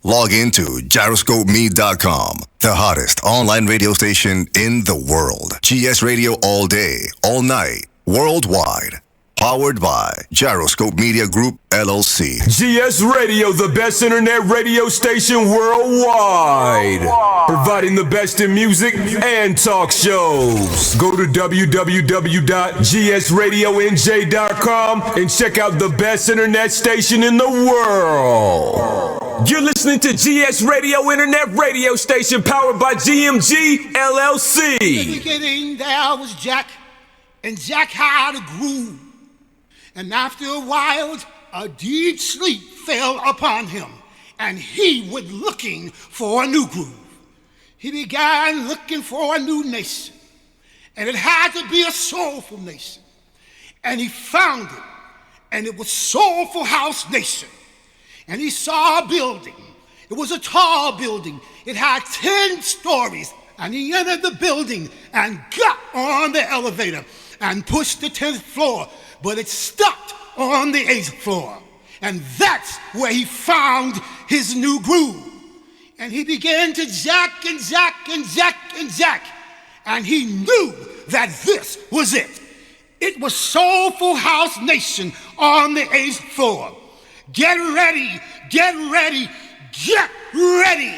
Log into gyroscopemeet.com, the hottest online radio station in the world. GS Radio all day, all night, worldwide. Powered by Gyroscope Media Group, LLC. GS Radio, the best internet radio station worldwide. Providing the best in music and talk shows. Go to www.gsradionj.com and check out the best internet station in the world. You're listening to GS Radio, internet radio station powered by GMG, LLC. In the beginning, there was Jack, and Jack had a groove. And after a while, a deep sleep fell upon him, and he went looking for a new groove. He began looking for a new nation, and it had to be a soulful nation. And he found it, and it was Soulful House Nation. And he saw a building. It was a tall building. It had 10 stories, and he entered the building and got on the elevator and pushed the 10th floor. But it stopped on the 8th floor. And that's where he found his new groove. And he began to jack and jack and jack and jack. And he knew that this was it. It was Soulful House Nation on the 8th floor. Get ready, get ready, get ready.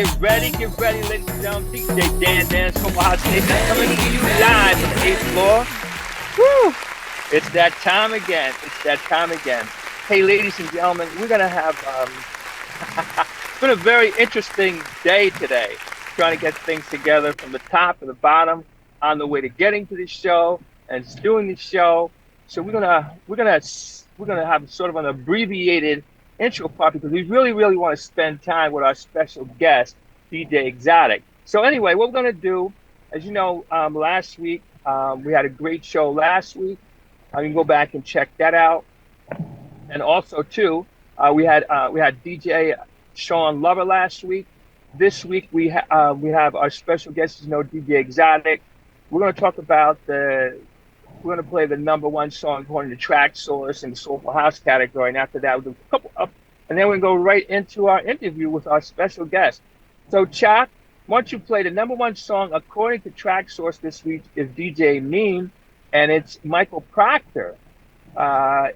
Get ready, ladies and gentlemen. DJ Dan, Soulful House Nation, coming to you live from the 8th floor. Woo! It's that time again. Hey, ladies and gentlemen, we're going to have, it's been a very interesting day today, trying to get things together from the top to the bottom on the way to getting to the show and doing the show. So we're gonna have sort of an abbreviated intro part because we really want to spend time with our special guest, DJ Exotic. So anyway, what we're going to do, as you know, last week, we had a great show last week. You can go back and check that out. And also, too, we had DJ Sean Lover last week. This week, we have our special guest, DJ Exotic. We're going to talk about we're going to play the number one song according to Track Source in the Soulful House category. And after that, we'll do a couple up. And then we'll go right into our interview with our special guest. So, Chuck, why don't you play the number one song according to Track Source this week is DJ Mean, and it's Michael Proctor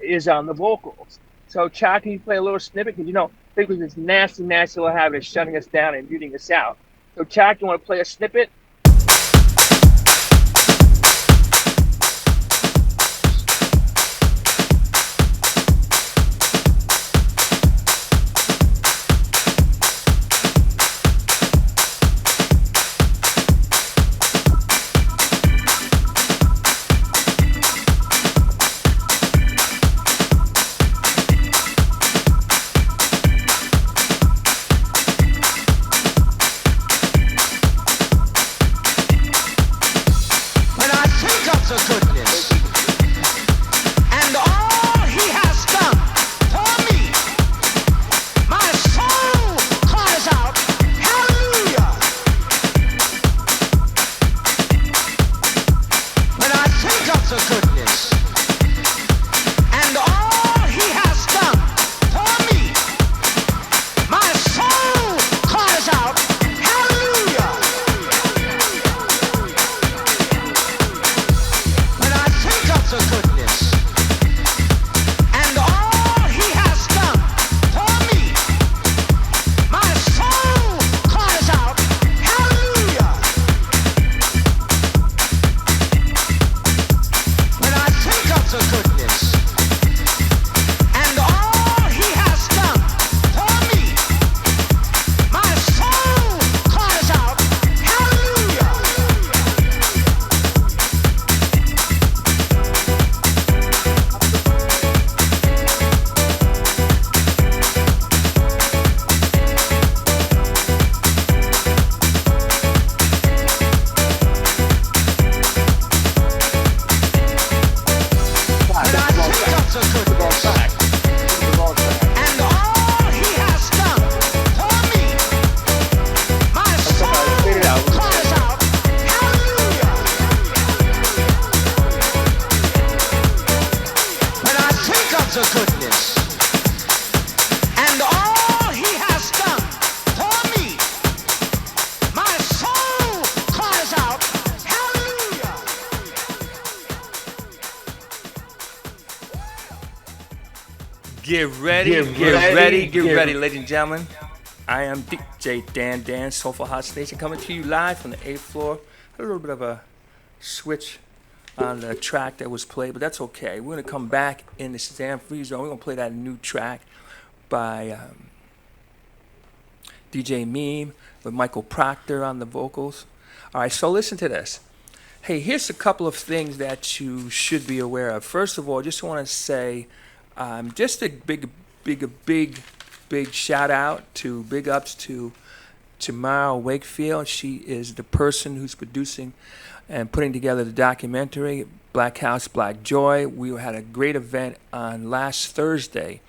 is on the vocals. So, Chuck, can you play a little snippet? Because, I think with this nasty little habit of shutting us down and muting us out. So, Chuck, you want to play a snippet? Get ready, ladies and gentlemen. I am DJ Dan, Soulful Hot Station, coming to you live from the 8th floor. Had a little bit of a switch on the track that was played, but that's okay. We're going to come back in the Shazam Free Zone. We're going to play that new track by DJ Meme with Michael Proctor on the vocals. All right, so listen to this. Hey, here's a couple of things that you should be aware of. First of all, just want to say just a big shout out to big ups to Tamara Wakefield. She is the person who's producing and putting together the documentary Black House, Black Joy. We had a great event on last Thursday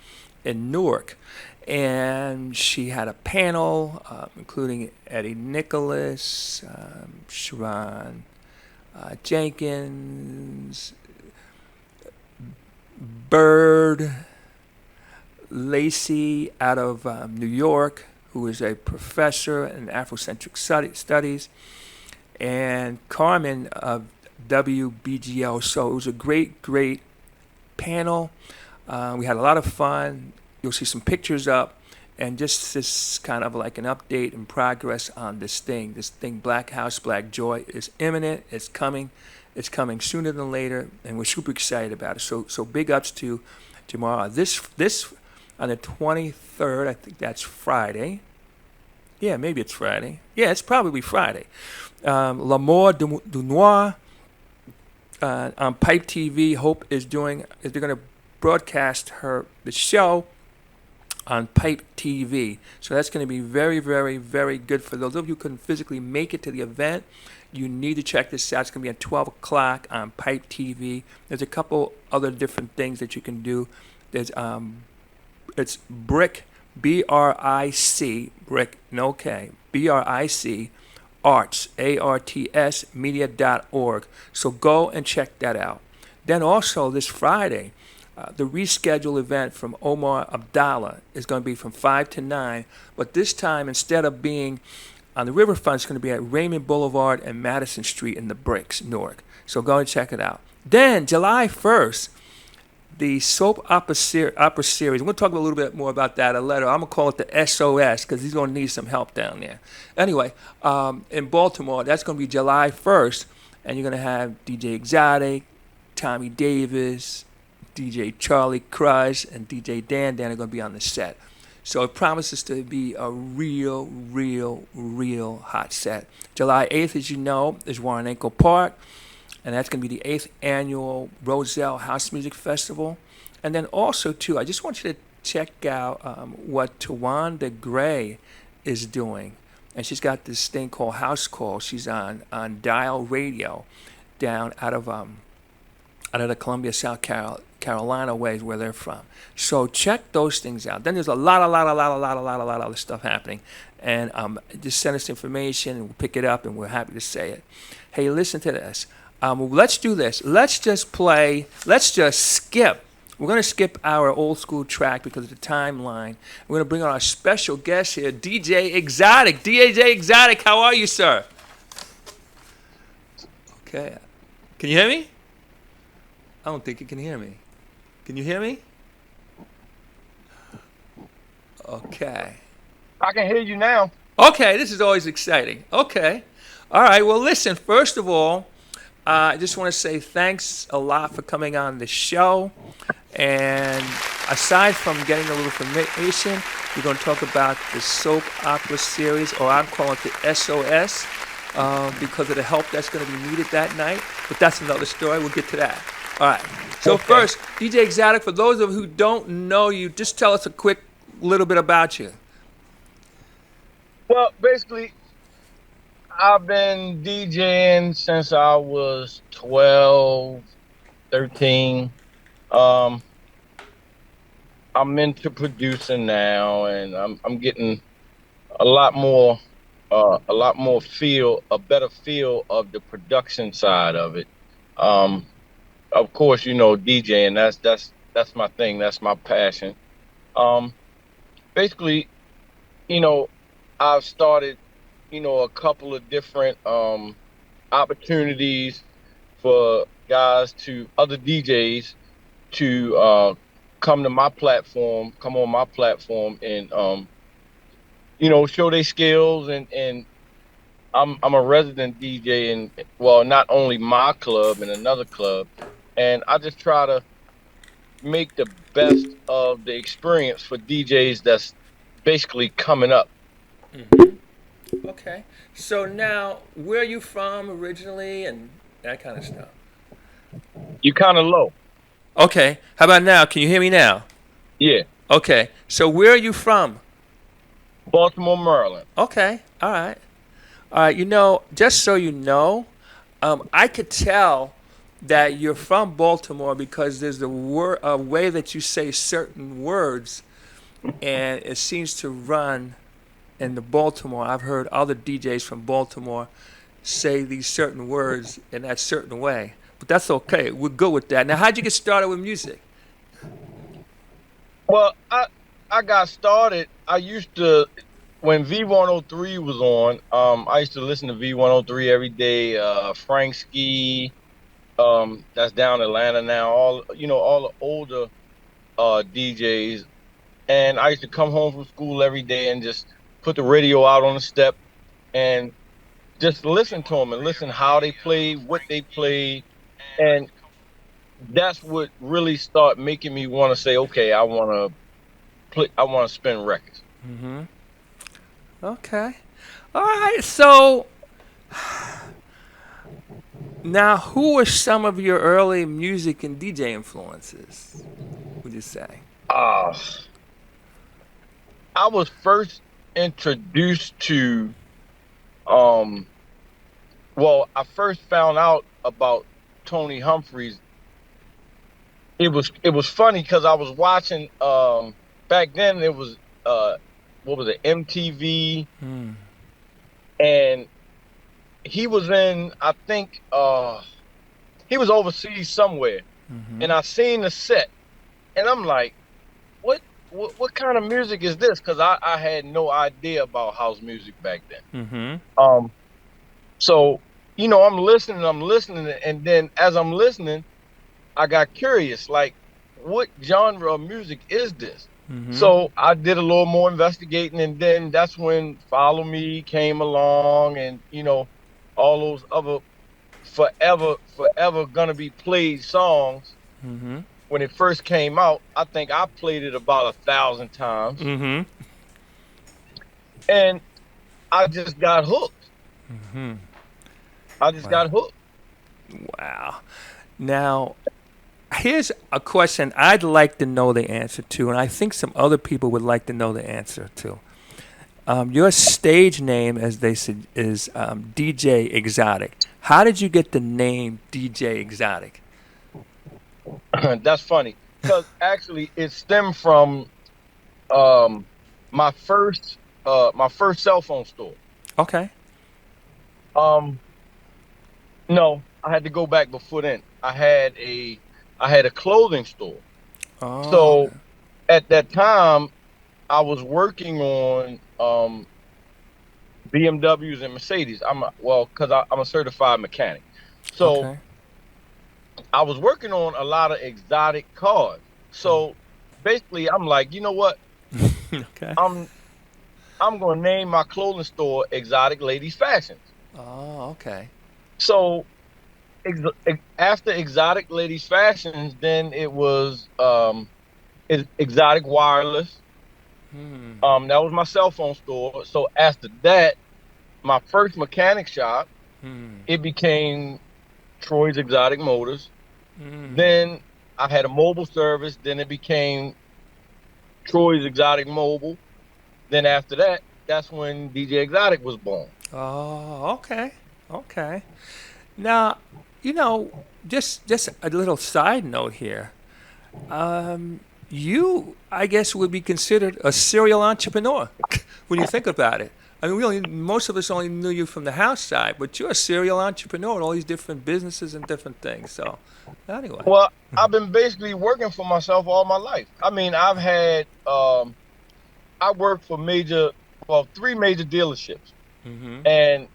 in Newark, and she had a panel including Eddie Nicholas, Sharon Jenkins, Bird, Lacey out of New York, who is a professor in Afrocentric studies, and Carmen of WBGO. So it was a great panel. We had a lot of fun. You'll see some pictures up, and just this kind of like an update and progress on this thing. This thing, Black House, Black Joy, is imminent. It's coming. It's coming sooner than later, and we're super excited about it. So big ups to tomorrow. This on the 23rd, I think that's Friday. Yeah, maybe it's Friday. Yeah, it's probably Friday. L'Amour du Noir on Pipe TV. Hope they're going to broadcast the show on Pipe TV. So that's going to be very, very, very good for those of you who couldn't physically make it to the event. You need to check this out. It's going to be at 12 o'clock on Pipe TV. There's a couple other different things that you can do. There's it's Brick, B-R-I-C, Brick, no K, B-R-I-C, Arts, A-R-T-S, media.org. So go and check that out. Then also this Friday, the rescheduled event from Omar Abdallah is going to be from 5 to 9, but this time, instead of being on the riverfront, it's going to be at Raymond Boulevard and Madison Street in the Bricks, Newark. So go and check it out. Then, July 1st, the soap opera series. We're going to talk a little bit more about that later. I'm going to call it the SOS because he's going to need some help down there. Anyway, in Baltimore, that's going to be July 1st, and you're going to have DJ Exotic, Tommy Davis, DJ Charlie Crush, and DJ Dan are going to be on the set. So it promises to be a real hot set. July 8th, as you know, is Warrenco Park, and that's going to be the 8th annual Roselle House Music Festival. And then also, too, I just want you to check out what Tawanda Gray is doing. And she's got this thing called House Call. She's on Dial Radio down out of the Columbia, South Carolina ways where they're from. So check those things out. Then there's a lot of other stuff happening. And just send us information and we'll pick it up and we're happy to say it. Hey, listen to this. Let's do this. Let's just skip. We're going to skip our old school track because of the timeline. We're going to bring on our special guest here, DJ Exotic. DJ Exotic, how are you, sir? Okay. Can you hear me? I don't think you can hear me. Can you hear me? Okay. I can hear you now. Okay, this is always exciting. Okay. All right, well, listen, first of all, I just want to say thanks a lot for coming on the show. And aside from getting a little information, we're going to talk about the soap opera series, or I'm calling it the SOS, because of the help that's going to be needed that night. But that's another story. We'll get to that. All right. So First, DJ Exotic, for those of you who don't know you, just tell us a quick little bit about you. Well, basically, I've been DJing since I was 12, 13. I'm into producing now, and I'm getting a better feel of the production side of it. Of course, DJing, that's my thing, that's my passion. Basically, I've started, a couple of different opportunities for other DJs to come to my platform, come on my platform, and show their skills. And I'm a resident DJ in, well, not only my club and another club, and I just try to make the best of the experience for DJs that's basically coming up. Okay. So now, where are you from originally, and that kind of stuff? You kind of low. Okay. How about now? Can you hear me now? Yeah. Okay. So where are you from? Baltimore, Maryland. Okay. All right. All right. Just so you know, I could tell that you're from Baltimore because there's a way that you say certain words, and it seems to run in the Baltimore. I've heard other DJs from Baltimore say these certain words in that certain way, but that's okay. We're good with that. Now, how'd you get started with music? Well, I got started. I used to, when V103 was on, I used to listen to V103 every day. Frank Ski, that's down Atlanta now. All the older DJs, and I used to come home from school every day and just put the radio out on the step and just listen to them and listen how they play, what they play, and that's what really started making me want to say, okay, I want to play, I want to spin records. Mm-hmm. Okay. All right. So now, who were some of your early music and DJ influences, would you say? Uh, I was first introduced to, I first found out about Tony Humphries. It was funny because I was watching, back then it was, what was it, MTV, and he was in, I think, he was overseas somewhere, and I seen the set, and I'm like, what kind of music is this? Because I had no idea about house music back then. So I'm listening, and then as I'm listening, I got curious, like, what genre of music is this? So I did a little more investigating, and then that's when Follow Me came along, and all those other forever gonna be played songs. When it first came out, I think I played it about 1,000 times, and I just got hooked. I just got hooked. Wow. Now, here's a question I'd like to know the answer to, and I think some other people would like to know the answer to. Your stage name, as they said, is DJ Exotic. How did you get the name DJ Exotic? That's funny, because actually it stemmed from my first cell phone store. Okay. No, I had to go back before then. I had a clothing store. Oh. So Okay. at that time, I was working on BMWs and Mercedes. Because I'm a certified mechanic. So Okay. I was working on a lot of exotic cars. So basically, I'm like, you know what? Okay. I'm going to name my clothing store Exotic Ladies Fashions. Oh, okay. So after Exotic Ladies Fashions, then it was Exotic Wireless. That was my cell phone store. So after that, my first mechanic shop, it became Troy's Exotic Motors. Then I had a mobile service. Then it became Troy's Exotic Mobile. Then after that, that's when DJ Exotic was born. Oh, okay. Okay. Now, just a little side note here. You, I guess, would be considered a serial entrepreneur when you think about it. I mean, most of us only knew you from the house side, but you're a serial entrepreneur in all these different businesses and different things. So, anyway. Well, I've been basically working for myself all my life. I mean, I've had, I worked for 3 major dealerships. And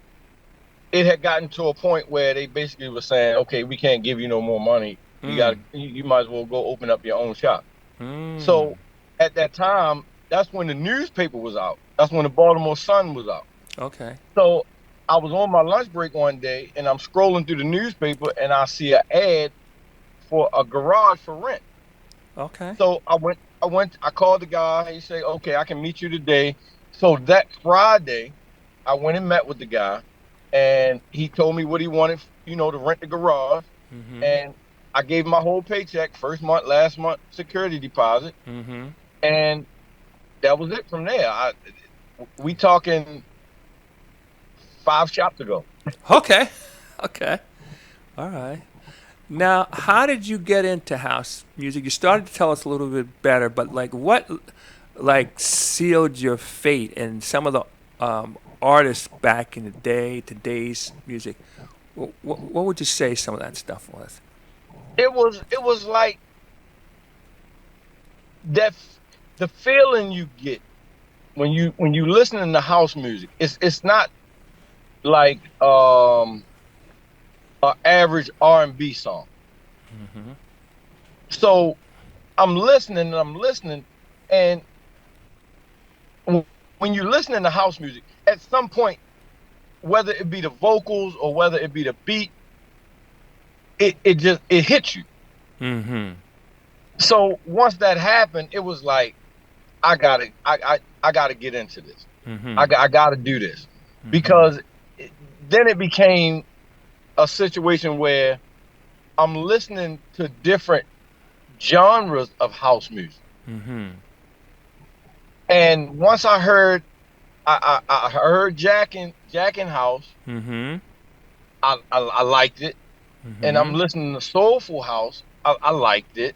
it had gotten to a point where they basically were saying, okay, we can't give you no more money. You might as well go open up your own shop. So at that time, that's when the newspaper was out. That's when the Baltimore Sun was out. Okay. So I was on my lunch break one day and I'm scrolling through the newspaper and I see an ad for a garage for rent. Okay. So I called the guy. He said, okay, I can meet you today. So that Friday, I went and met with the guy and he told me what he wanted, to rent the garage. And I gave him my whole paycheck, first month, last month, security deposit. And that was it from there. We talking 5 shops ago. Okay. Okay. All right. Now, how did you get into house music? You started to tell us a little bit better, but what sealed your fate? And some of the artists back in the day, today's music, what would you say some of that stuff was? It was like that, the feeling you get when you listening to house music. It's not like an average R&B song. So I'm listening, and when you're listening to house music, at some point, whether it be the vocals or whether it be the beat, it hits you. So once that happened, it was like, I gotta get into this. I gotta do this, because then it became a situation where I'm listening to different genres of house music. And once I heard jacking house, I liked it. And I'm listening to soulful house, I liked it.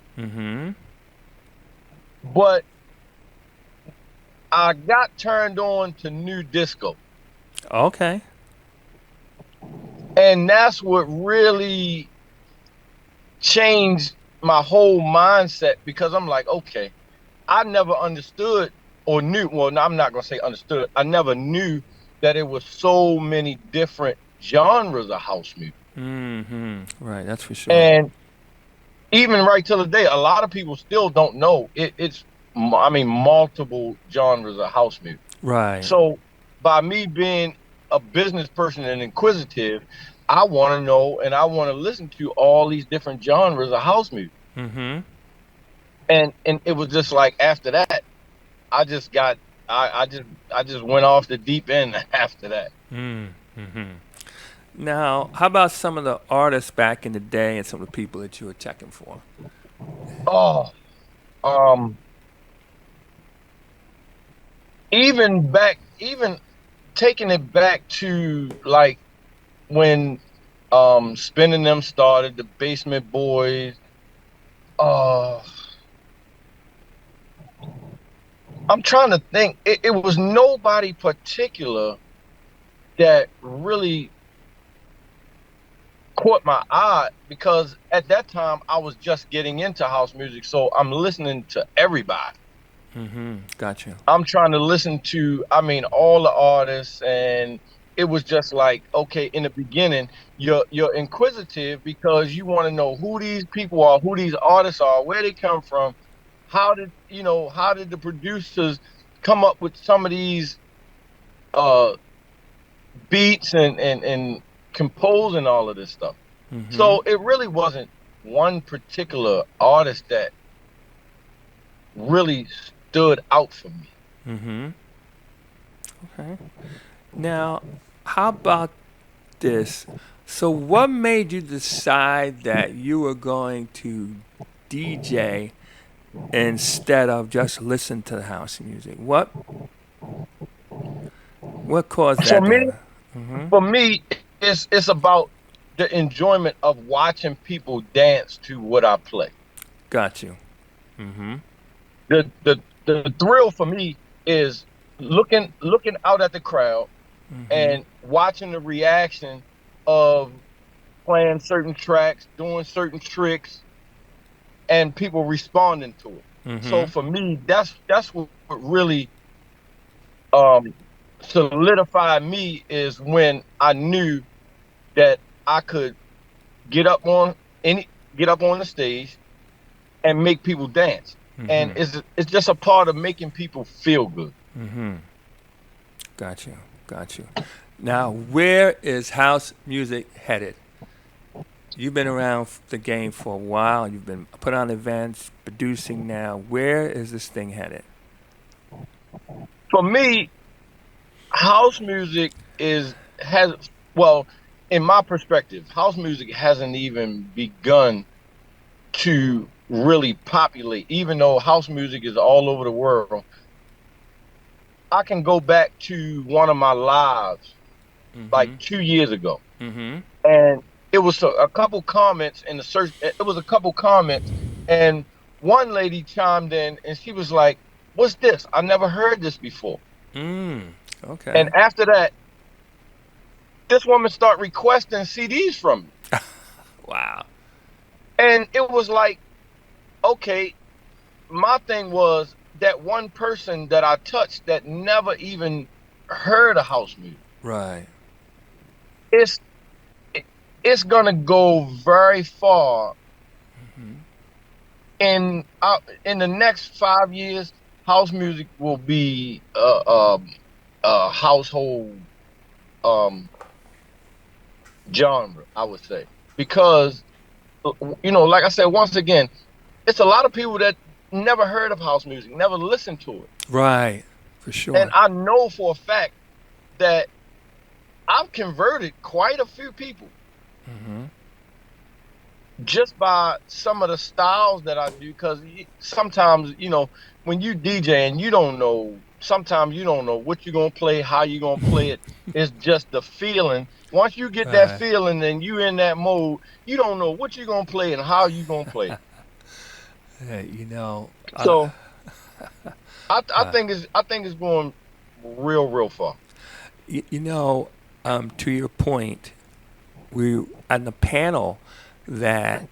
But I got turned on to new disco. Okay. And that's what really changed my whole mindset, because I'm like, okay, I never understood or knew, well, no, I'm not going to say understood. I never knew that it was so many different genres of house music. Right, that's for sure. And even right till the day, a lot of people still don't know it's multiple genres of house music. Right. So by me being a business person and inquisitive, I want to know and I want to listen to all these different genres of house music. And it was just like, after that, I just went off the deep end after that. Now, how about some of the artists back in the day and some of the people that you were checking for? Even taking it back to like when Spinning Them started, the Basement Boys. I'm trying to think. It was nobody particular that really caught my eye, because at that time I was just getting into house music, so I'm listening to everybody. Gotcha. I'm trying to listen to, all the artists, and it was just like, okay, in the beginning, you're inquisitive because you want to know who these people are, who these artists are, where they come from, how did the producers come up with some of these beats and composing all of this stuff. So it really wasn't one particular artist that really stood out for me. Okay. Now, how about this? So what made you decide that you were going to DJ instead of just listen to the house music? What caused that? For me, it's about the enjoyment of watching people dance to what I play. Got you. The thrill for me is looking out at the crowd and watching the reaction of playing certain tracks, doing certain tricks, and people responding to it. So for me, that's what really solidified me, is when I knew that I could get up on the stage and make people dance. and it's just a part of making people feel good. Got you. Now, where is house music headed? You've been around the game for a while. You've been put on events, producing now. Where is this thing headed? For me, house music has well, in my perspective, house music hasn't even begun to really populate. Even though house music is all over the world, I can go back to one of my lives like 2 years ago, and it was a couple comments in the search. It was a couple comments, and one lady chimed in, and she was like, "What's this? I never heard this before." Okay. And after that, this woman started requesting CDs from me. Wow. And it was like, okay, my thing was that one person that I touched that never even heard of house music. Right. It's gonna go very far. In the next 5 years, house music will be a household genre, I would say, because like I said, once again, it's a lot of people that never heard of house music, never listened to it. Right, for sure. And I know for a fact that I've converted quite a few people just by some of the styles that I do. Because sometimes, when you DJ and you don't know, sometimes you don't know what you're going to play, how you're going to play it. It's just the feeling. Once you get that feeling and you in that mode, you don't know what you're going to play and how you're going to play it. So I think it's going real far. To your point, we on the panel that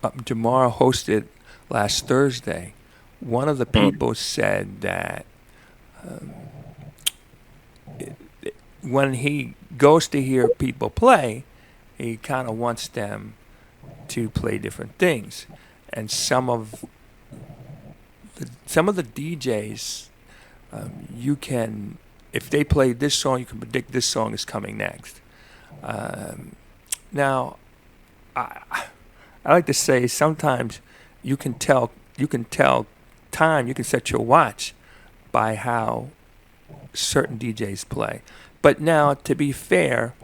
Jamar hosted last Thursday, one of the people said that when he goes to hear people play, he kind of wants them to play different things, and some of the DJs, you can, if they play this song, you can predict this song is coming next. Now, I like to say sometimes you can tell time. You can set your watch by how certain DJs play. But now, to be fair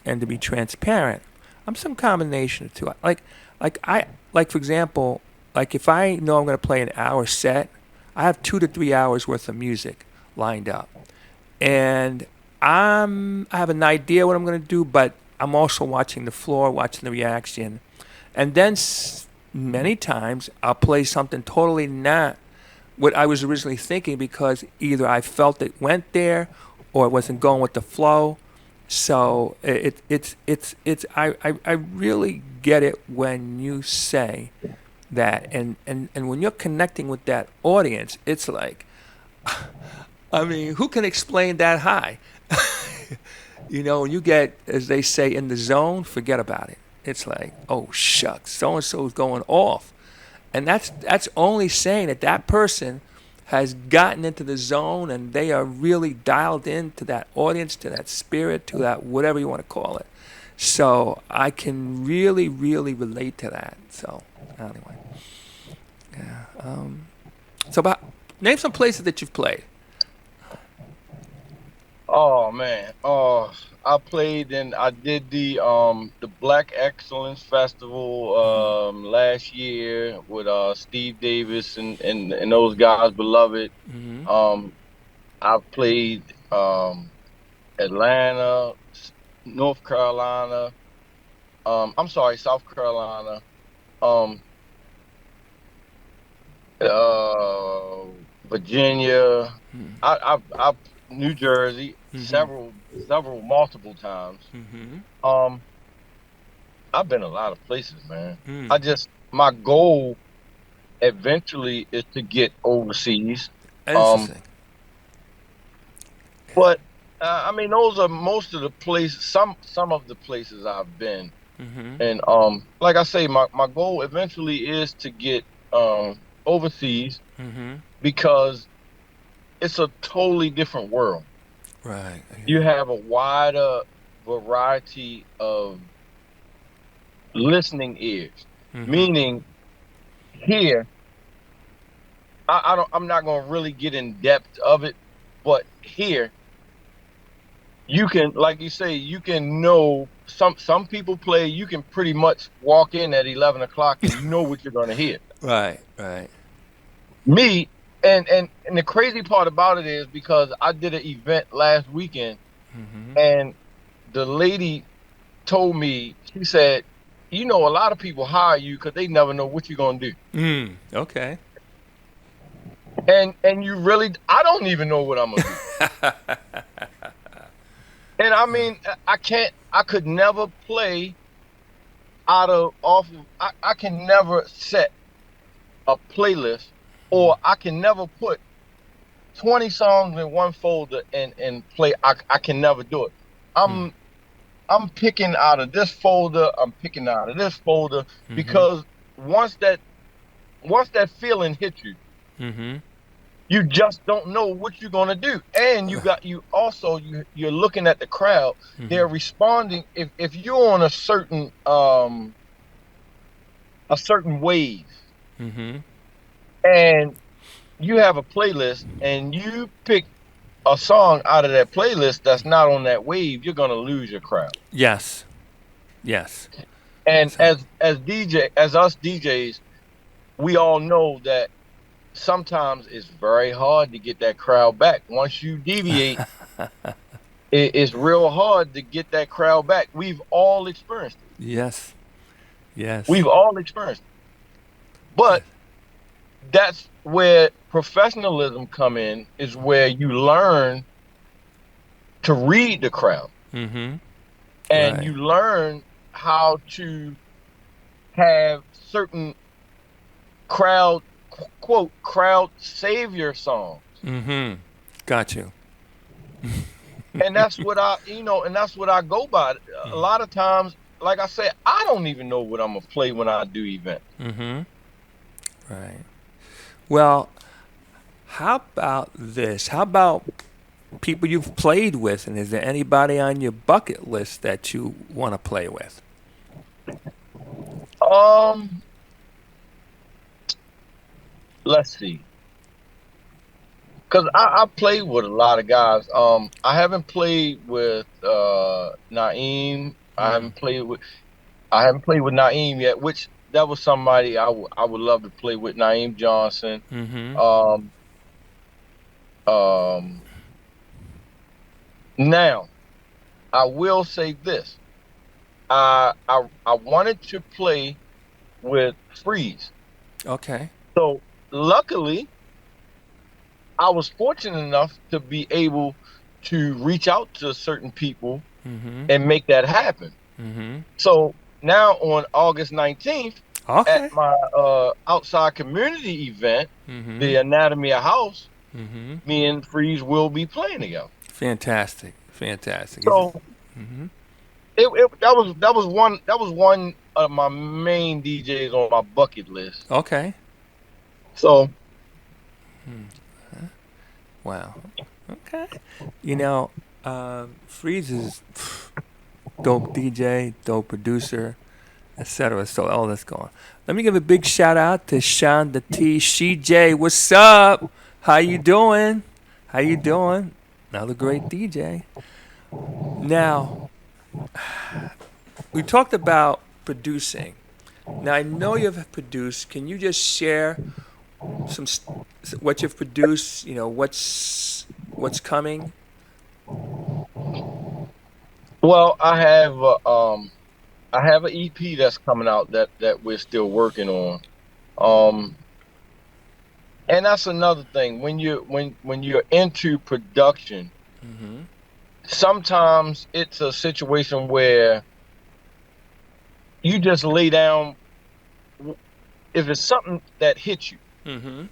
and to be transparent, I'm some combination of two. Like for example, like if I know I'm going to play an hour set, I have 2 to 3 hours worth of music lined up, and I have an idea what I'm going to do, but I'm also watching the floor, watching the reaction, and then many times I'll play something totally not what I was originally thinking because either I felt it went there or it wasn't going with the flow. So I really get it when you say that, and when you're connecting with that audience, it's like, I mean, who can explain that high? When you get, as they say, in the zone, forget about it. It's like, oh shucks, so and so is going off, and that's only saying that person has gotten into the zone and they are really dialed into that audience, to that spirit, to that whatever you want to call it. So I can really, really relate to that. So anyway, yeah. Name some places that you've played. Oh man, I played and I did the Black Excellence Festival last year with Steve Davis and those guys, beloved. I've played Atlanta, North Carolina. I'm sorry, South Carolina. Virginia. I've New Jersey, multiple times. I've been a lot of places, man. My goal eventually is to get overseas. Interesting. But I mean, those are most of the places. Some of the places I've been. And like I say, my goal eventually is to get overseas because it's a totally different world. Right. You have a wider variety of listening ears, meaning here, I'm not going to really get in depth of it, but here you can, like you say, you can know some people play. You can pretty much walk in at 11 o'clock and you know what you're going to hear. Right. Right. Me, and the crazy part about it is because I did an event last weekend, and the lady told me, she said, you know, a lot of people hire you because they never know what you're going to do. Okay. And you really, I don't even know what I'm going to do. And I mean, I could never play I can never set a playlist, or I can never put 20 songs in one folder and play. I can never do it. I'm picking out of this folder, I'm picking out of this folder, because once that feeling hits you, you just don't know what you're gonna do. And you're looking at the crowd. They're responding. If you're on a certain wave, and you have a playlist and you pick a song out of that playlist that's not on that wave, you're gonna lose your crowd. Yes. And as us DJs, we all know that sometimes it's very hard to get that crowd back. Once you deviate, it's real hard to get that crowd back. We've all experienced it. Yes. We've all experienced it. But that's where professionalism come in, is where you learn to read the crowd. And you learn how to have certain crowd savior songs. Got you. And that's what I go by. A lot of times, like I said, I don't even know what I'm gonna play when I do events. Right. Well, how about this? How about people you've played with, and is there anybody on your bucket list that you want to play with? Let's see. Because I played with a lot of guys. I haven't played with Naeem. I haven't played with Naeem yet, which that was somebody I would love to play with, Naeem Johnson. Now, I will say this. I wanted to play with Freeze. Okay. So luckily, I was fortunate enough to be able to reach out to certain people and make that happen. So now on August 19th, at my outside community event, the Anatomy of House, me and Freeze will be playing together. Fantastic. So that was one of my main DJs on my bucket list. Okay. So. Wow. Okay. You know, Freeze is dope DJ, dope producer, etc. So all that's going. Let me give a big shout out to Shonda T. CJ. What's up? How you doing? Another great DJ. Now, we talked about producing. Now I know you've produced. Can you just share what you've produced? You know, what's coming? Well, I have an EP that's coming out that we're still working on. And that's another thing. When you're into production, sometimes it's a situation where you just lay down. If it's something that hits you, okay,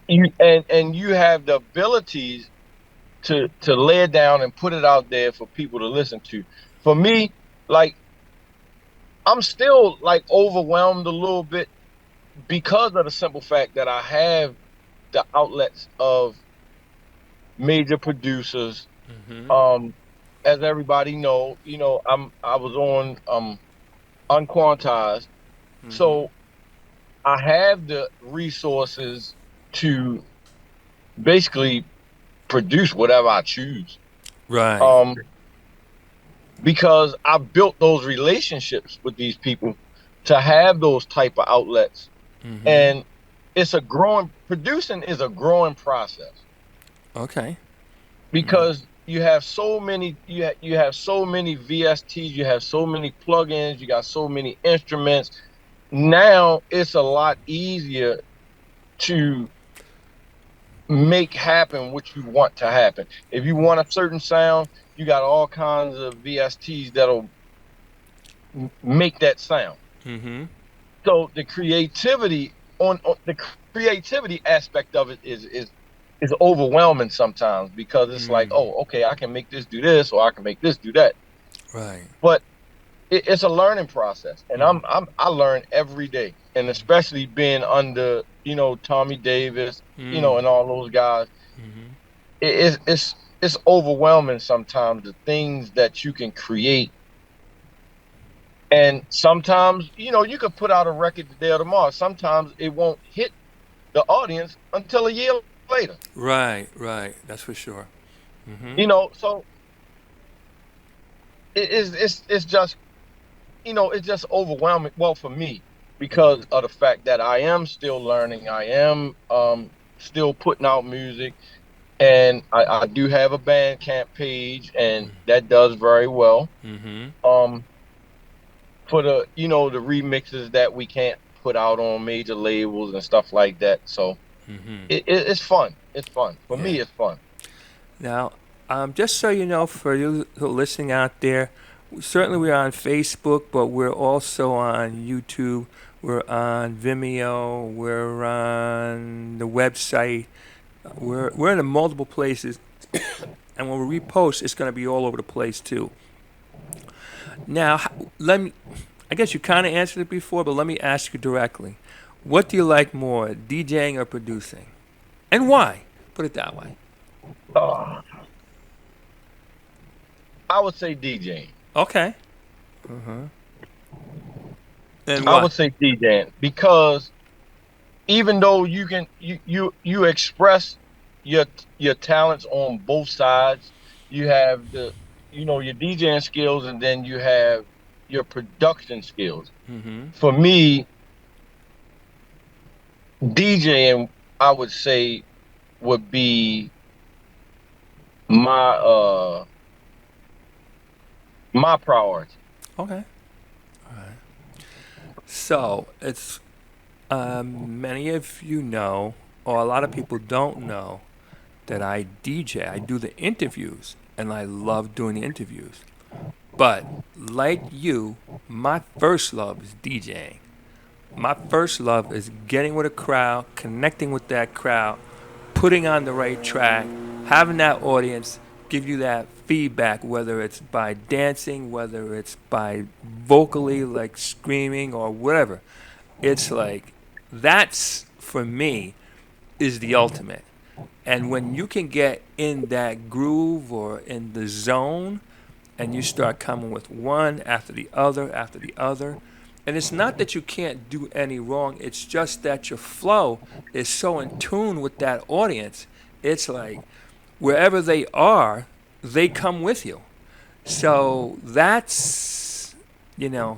you have the abilities to lay it down and put it out there for people to listen to. For me, like I'm still like overwhelmed a little bit because of the simple fact that I have the outlets of major producers. Mm-hmm. As everybody know, I was on unquantized, Mm-hmm. so I have the resources to basically produce whatever I choose. Right. Um, because I built those relationships with these people to have those type of outlets, Mm-hmm. and producing is a growing process Okay. Mm-hmm. because you have so many VSTs, you have so many plugins, you got so many instruments. Now it's a lot easier to make happen what you want to happen. If you want a certain sound, you got all kinds of VSTs that'll make that sound. Mm-hmm. So on the creativity aspect of it is overwhelming sometimes because it's like, Mm. oh, okay, I can make this do this or I can make this do that. Right. But it's a learning process, and Mm-hmm. I learn every day, and especially being under Tommy Davis, Mm. and all those guys. Mm-hmm. It's overwhelming sometimes the things that you can create, and sometimes you could put out a record today or tomorrow. Sometimes it won't hit the audience until a year later. Right. Right. That's for sure. Mm-hmm. So it's just it's just overwhelming. Well, for me, because of the fact that I am still learning, I am still putting out music, and I do have a Bandcamp page, and that does very well. Mm-hmm. Um, for the remixes that we can't put out on major labels and stuff like that. So Mm-hmm. it's fun. It's fun for Yeah. me. It's fun. Now, just so you know, for you who are listening out there, certainly we're on Facebook, but we're also on YouTube. We're on Vimeo. We're on the website. We're in multiple places, and when we repost, it's going to be all over the place too. Now, let me. I guess you kind of answered it before, but let me ask you directly: what do you like more, DJing or producing, and why? Put it that way. Uh, I would say DJing. Okay. Uh-huh. And I why? would say DJing because even though you express your your talents on both sides, you have your DJing skills and then you have your production skills. Mm-hmm. For me, DJing, I would say, would be my my priority. Okay. So it's many of you know, or a lot of people don't know, that I DJ. I do the interviews, and I love doing the interviews. But like you, my first love is DJing. My first love is getting with a crowd, connecting with that crowd, putting on the right track, having that audience give you that feedback, whether it's by dancing, whether it's by vocally, like screaming or whatever. It's like, that's for me is the ultimate. And when you can get in that groove or in the zone, and you start coming with one after the other. And it's not that you can't do any wrong, it's just that your flow is so in tune with that audience. It's like wherever they are, they come with you. So that's,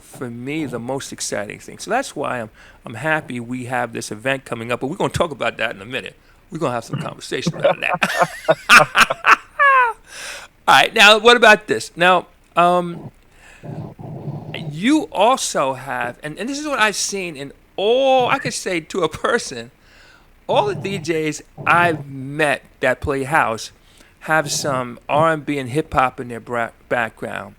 for me, the most exciting thing. So that's why I'm happy we have this event coming up. But we're going to talk about that in a minute. We're going to have some conversation about that. All right, now what about this? Now, you also have, and this is what I've seen in all, I could say to a person, all the DJs I've met that play house have some R&B and hip hop in their background.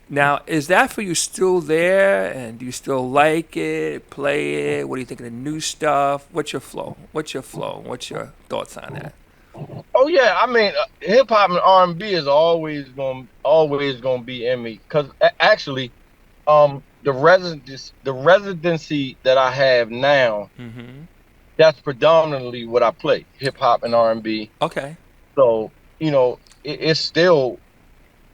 Now, is that for you still there, and do you still like it, play it? What do you think of the new stuff? What's your flow? What's your thoughts on that? Oh yeah, I mean, hip hop and R&B is always gonna be in me because actually, residency that I have now, that's predominantly what I play, hip hop and R&B. Okay. So, it's still,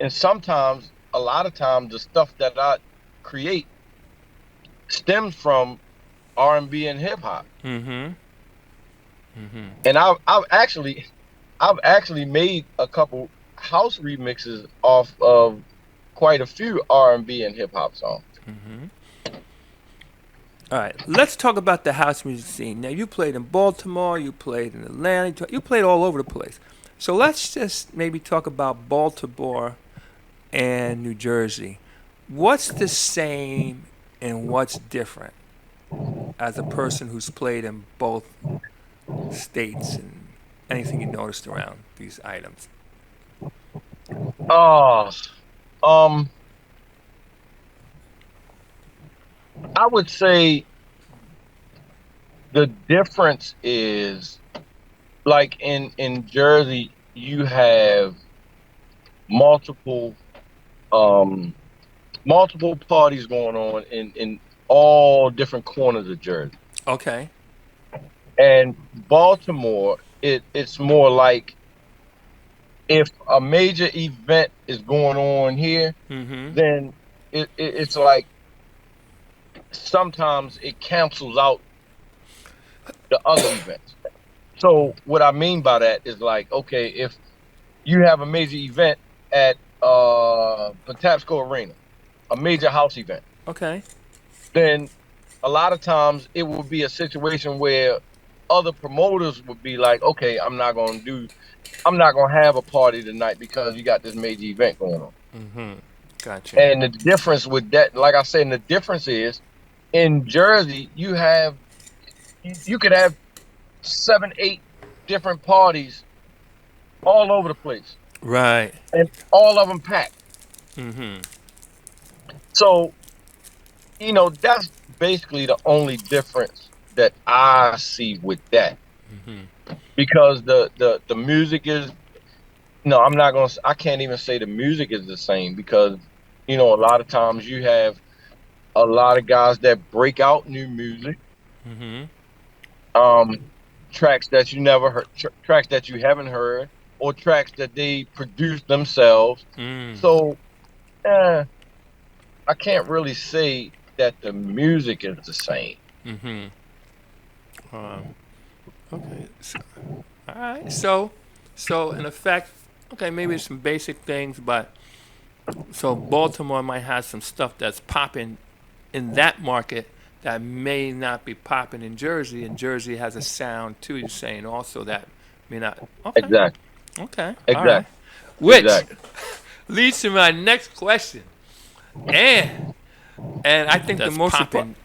and sometimes, a lot of times, the stuff that I create stems from R&B and hip hop. And I've actually made a couple house remixes off of quite a few R&B and hip hop songs. All right, let's talk about the house music scene. Now, you played in Baltimore, you played in Atlanta, you played all over the place. So let's just maybe talk about Baltimore and New Jersey. What's the same and what's different as a person who's played in both states, and anything you noticed around these items? I would say the difference is, like in Jersey, you have multiple parties going on in all different corners of Jersey. Okay. And Baltimore, it's more like, if a major event is going on here, then it's like sometimes it cancels out the other events. So what I mean by that is, like, okay, if you have a major event at Patapsco Arena, a major house event, Okay. then a lot of times it will be a situation where other promoters would be like, okay, I'm not gonna have a party tonight because you got this major event going on. Gotcha. And the difference with that, like I said, the difference is, in Jersey, you could have 7, 8 different parties all over the place. Right. And all of them packed. So, that's basically the only difference that I see with that. Because the music is, no, I can't even say the music is the same, because, a lot of times you have a lot of guys that break out new music. Tracks that you never heard, tracks that you haven't heard, or tracks that they produce themselves. So, I can't really say that the music is the same. Okay. So, all right. So in effect, okay, maybe it's some basic things, but so Baltimore might have some stuff that's popping in that market that may not be popping in Jersey, and Jersey has a sound too. You're saying also that may not. Okay. Exactly. Okay. Exactly. All right. Which Exactly. leads to my next question, and I think the most important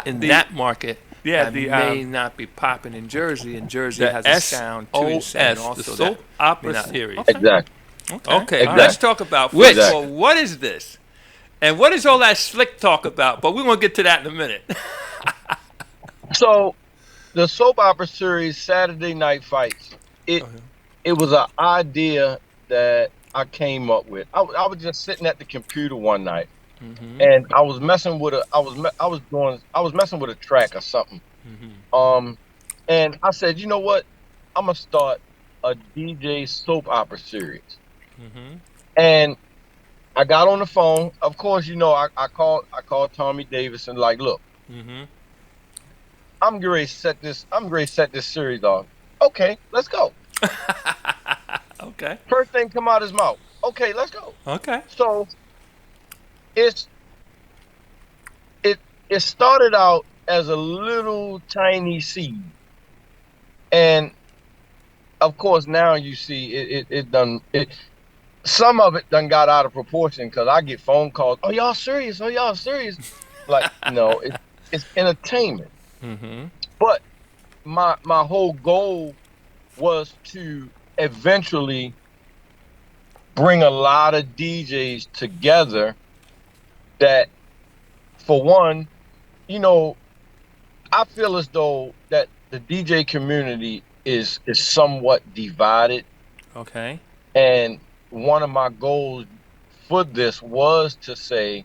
in that market. Yeah, that may not be popping in Jersey, and Jersey has a sound too. You're saying also the soap opera series. Okay. Exactly. Okay. Exactly. Let's talk about which. Well, what is this? And what is all that slick talk about? But we're going to get to that in a minute. So, the soap opera series, Saturday Night Fights, it was an idea that I came up with. I was just sitting at the computer one night, and I was messing with a track or something. And I said, you know what? I'm gonna start a DJ soap opera series. And I got on the phone. Of course, I called Tommy Davis and, like, look, I'm going to set this series off. Okay, let's go. Okay. First thing come out his mouth. Okay, let's go. Okay. So it started out as a little tiny seed, and of course now you see some of it done got out of proportion, because I get phone calls. Oh, y'all serious? Oh, y'all serious? Like, no, it's entertainment. But my whole goal was to eventually bring a lot of DJs together that, for one, I feel as though that the DJ community is somewhat divided. Okay. And one of my goals for this was to say,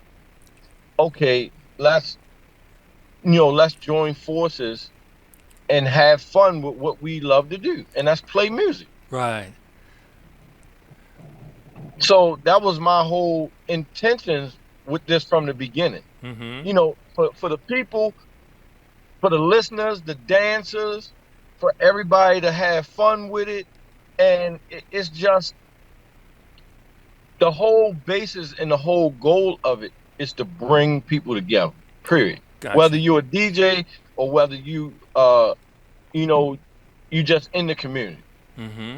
okay, let's let's join forces and have fun with what we love to do, and that's play music. Right. So that was my whole intentions with this from the beginning. Mm-hmm. For the people, for the listeners, the dancers, for everybody to have fun with it. And it's just the whole basis and the whole goal of it is to bring people together, period. Gotcha. Whether you're a DJ or whether you you just in the community. Mm-hmm.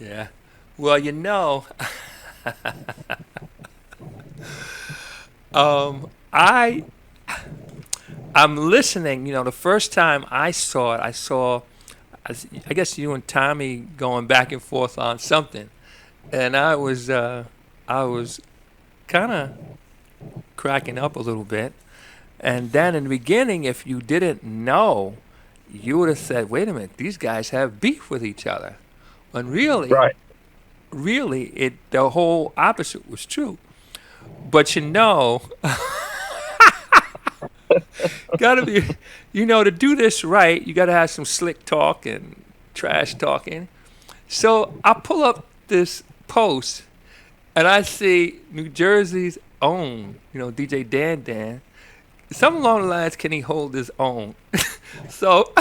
Yeah. Well, I'm listening. The first time I saw it, I guess you and Tommy going back and forth on something, and I was kind of cracking up a little bit. And then in the beginning, if you didn't know, you would have said, "Wait a minute, these guys have beef with each other," when really, Right. really, the whole opposite was true. But gotta be, to do this right, you gotta have some slick talk and trash talking. So I pull up this post, and I see New Jersey's own, DJ Dan. Something along the lines, can he hold his own? So,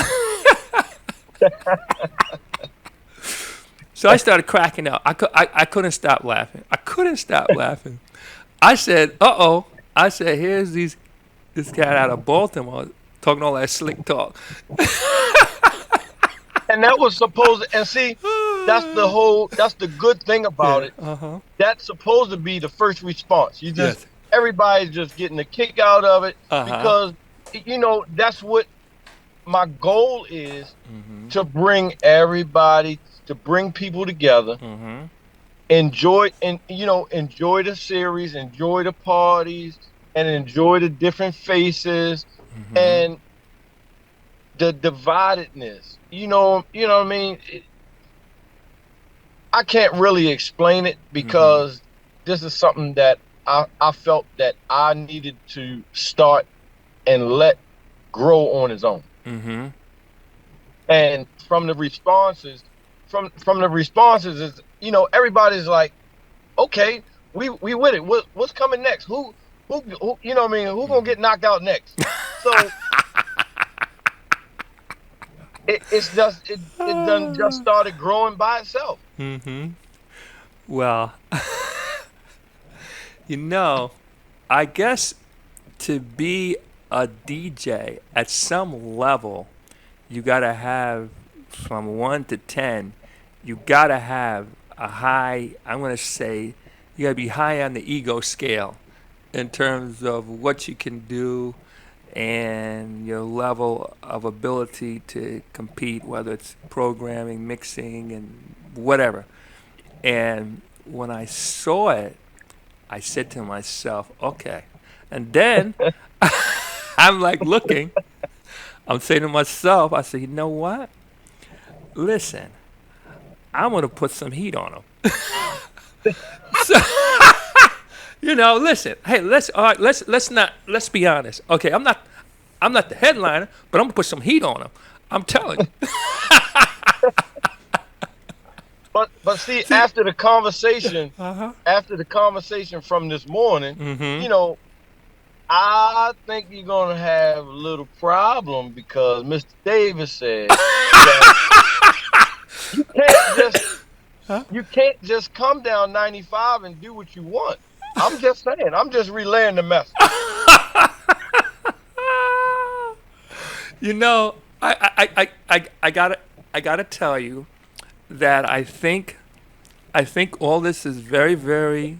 so I started cracking up. I couldn't stop laughing. I said, "Uh-oh." I said, "Here's this guy out of Baltimore talking all that slick talk." And that was supposed to, and see, that's the good thing about it. Uh-huh. That's supposed to be the first response. Yes. Everybody's just getting a kick out of it, Uh-huh. because that's what my goal is, Mm-hmm. to bring people together, Mm-hmm. enjoy the series, enjoy the parties, and enjoy the different faces, Mm-hmm. and the dividedness. You know what I mean? I can't really explain it because this is something that I felt that I needed to start and let grow on its own. Mm-hmm. And from the responses, is everybody's like, okay, we with it. What's coming next? Who you know what I mean? Who gonna get knocked out next? So it done just started growing by itself. Mm-hmm. Well, I guess to be a DJ at some level, you gotta have from 1 to 10. You gotta have a high. I'm gonna say you gotta be high on the ego scale in terms of what you can do and your level of ability to compete, whether it's programming, mixing, and whatever. And when I saw it, I said to myself, okay. And then I'm like looking, I'm saying to myself, I said, you know what? Listen, I'm going to put some heat on them. So, listen, hey, let's be honest. Okay, I'm not the headliner, but I'm going to put some heat on them. I'm telling you. But see, after the conversation, from this morning, Mm-hmm. I think you're gonna have a little problem because Mr. Davis said that you can't just come down 95 and do what you want. I'm just saying. I'm just relaying the message. I gotta tell you that I think all this is very, very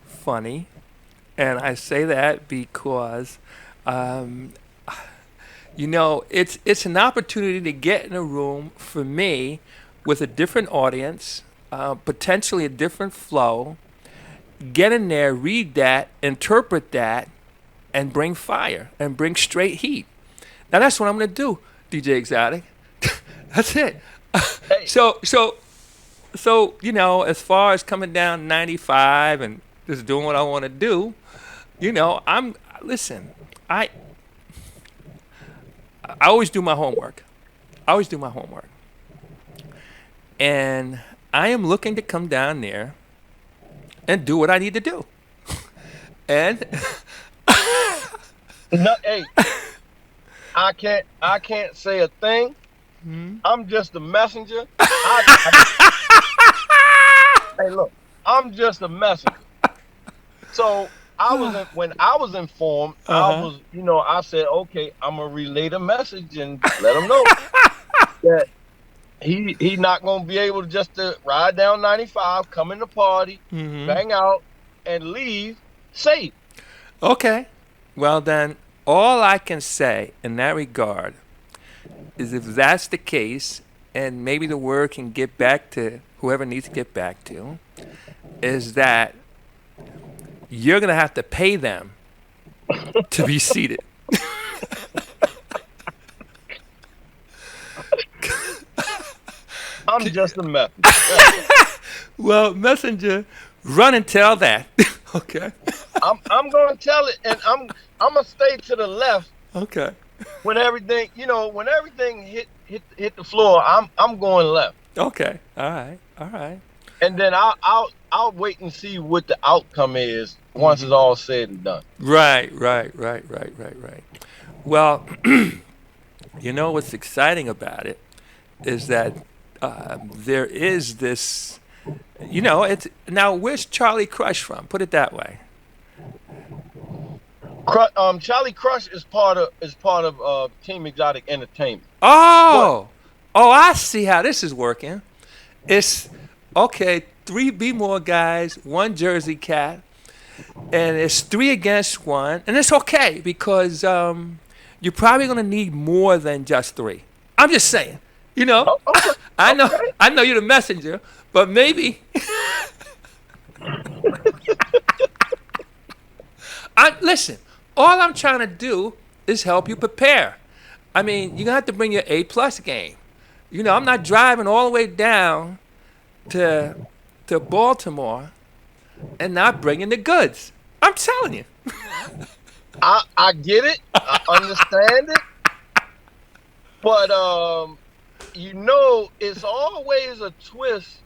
funny, and I say that because, it's an opportunity to get in a room for me with a different audience, potentially a different flow. Get in there, read that, interpret that, and bring fire and bring straight heat. Now that's what I'm gonna do, DJ Exotic. That's it. Hey. So as far as coming down 95 and just doing what I want to do, listen, I always do my homework. And I am looking to come down there and do what I need to do. And No, hey, I can't say a thing. I'm just a messenger. Hey, look, I'm just a messenger. So when I was informed, I said, okay, I'm gonna relay the message and let them know that he not gonna be able to just to ride down 95, come in the party, bang out, and leave safe. okay, well then, all I can say in that regard is if that's the case, and maybe the word can get back to whoever needs to get back to, is that you're going to have to pay them to be seated. I'm just a messenger. Well, messenger, run and tell that. Okay. I'm gonna tell it, and I'm gonna stay to the left Okay. when everything hit the floor. I'm going left, Okay. All right. and then I'll wait and see what the outcome is once it's all said and done. Right. Well, you know what's exciting about it is that there is this, it's now where's Charlie Crush from? Put it that way. Charlie Crush is part of Team Exotic Entertainment. Oh, I see how this is working. It's okay. 3 B-more guys, 1 Jersey cat, and it's 3 against 1, and it's okay because you're probably gonna need more than just 3. I'm just saying, Oh, okay. I know, Okay. I know you're the messenger, but maybe. Listen. All I'm trying to do is help you prepare. I mean, you're gonna have to bring your A+ game. I'm not driving all the way down to Baltimore and not bringing the goods. I'm telling you. I get it. I understand it. But it's always a twist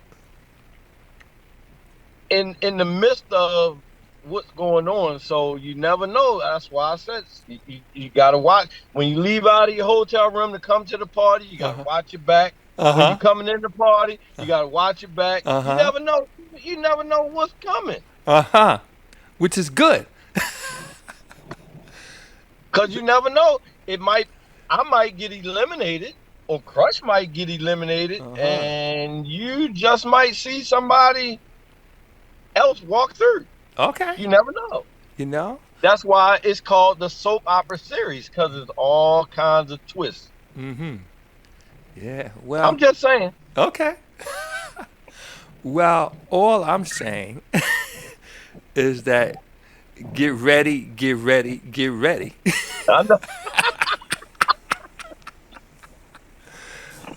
in the midst of what's going on, so you never know. That's why I said you gotta watch when you leave out of your hotel room to come to the party. You gotta watch your back. When you're coming in the party, you gotta watch your back. You never know. You never know what's coming. Which is good. Cause you never know. I might get eliminated, or Crush might get eliminated, and you just might see somebody else walk through. Okay. You never know. That's why it's called the soap opera series, because it's all kinds of twists. Yeah. Well, I'm just saying. Okay. Well, all I'm saying is that get ready. I know.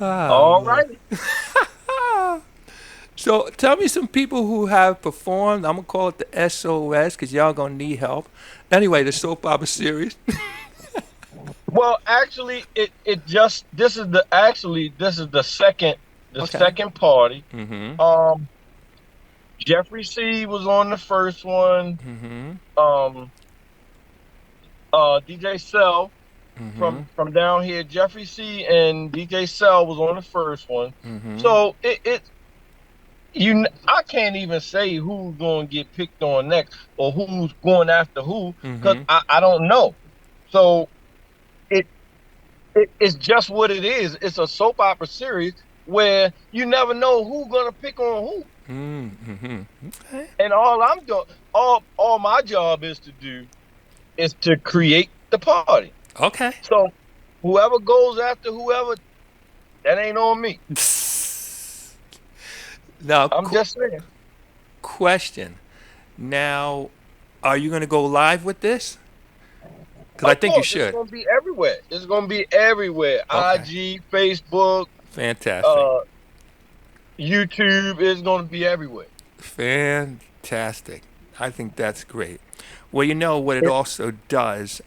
All right. So tell me some people who have performed. I'm gonna call it the SOS because y'all gonna need help. Anyway, the soap opera series. Well, actually, this is the second party. Jeffrey C was on the first one. DJ Cell from down here, Jeffrey C and DJ Cell was on the first one. So I can't even say who's going to get picked on next or who's going after who, because I don't know. So it's just what it is. It's a soap opera series where you never know who's going to pick on who. Okay. And all I'm doing, all my job is to do is to create the party. Okay. So whoever goes after whoever, that ain't on me. Now, I'm just saying. Question. Now, are you going to go live with this? Because I think you should. It's going to be everywhere. It's going to be everywhere. Okay. IG, Facebook. Fantastic. YouTube is going to be everywhere. Fantastic. I think that's great. Well, you know what it also does.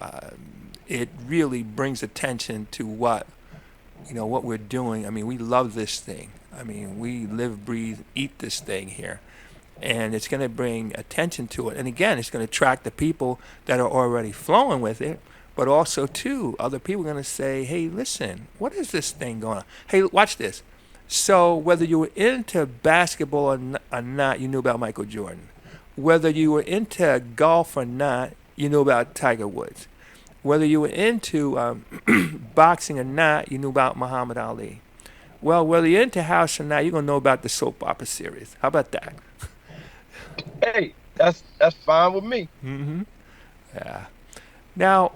It really brings attention to what what we're doing. I mean, we love this thing. I mean, we live, breathe, eat this thing here, and it's going to bring attention to it. And again, it's going to attract the people that are already flowing with it, but also too, other people are going to say, "Hey, listen, what is this thing going on? Hey, watch this." So whether you were into basketball or not, you knew about Michael Jordan. Whether you were into golf or not, you knew about Tiger Woods. Whether you were into boxing or not, you knew about Muhammad Ali. Well, whether you're into house or not, you're gonna know about the soap opera series. How about that? Hey, that's fine with me. Yeah. Now,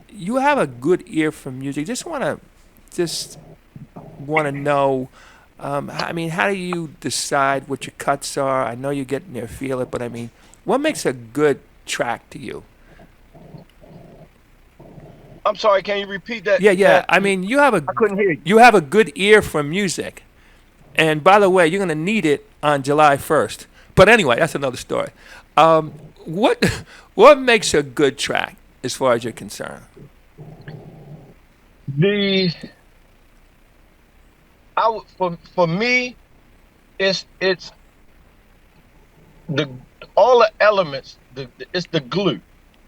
you have a good ear for music. Just want to know. I mean, how do you decide what your cuts are? I know you get in there, feel it, but I mean, what makes a good track to you? I'm sorry, can you repeat that? Yeah. I mean, I couldn't hear you. You have a good ear for music, and by the way, you're gonna need it on July 1st. But anyway, that's another story. What what makes a good track as far as you're concerned? For me, it's the all the elements. It's the glue,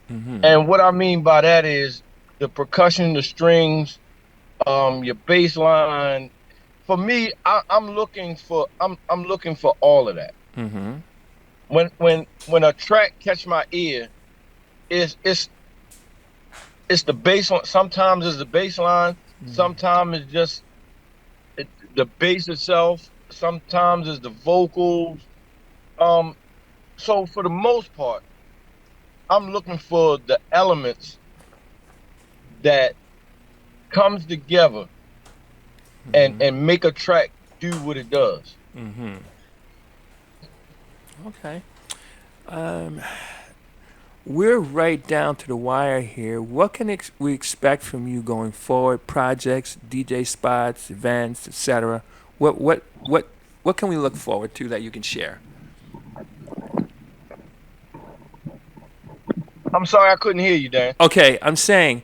and what I mean by that is the percussion, the strings, your bass line. For me, I'm looking for all of that. When a track catch my ear, it's the bass line. Sometimes it's the bass line. Sometimes it's just the bass itself. Sometimes it's the vocals. So for the most part, I'm looking for the elements that comes together and make a track do what it does. Okay. We're right down to the wire here. What can we expect from you going forward? Projects, DJ spots, events, etc. What can we look forward to that you can share? I'm sorry, I couldn't hear you, Dan. Okay, I'm saying,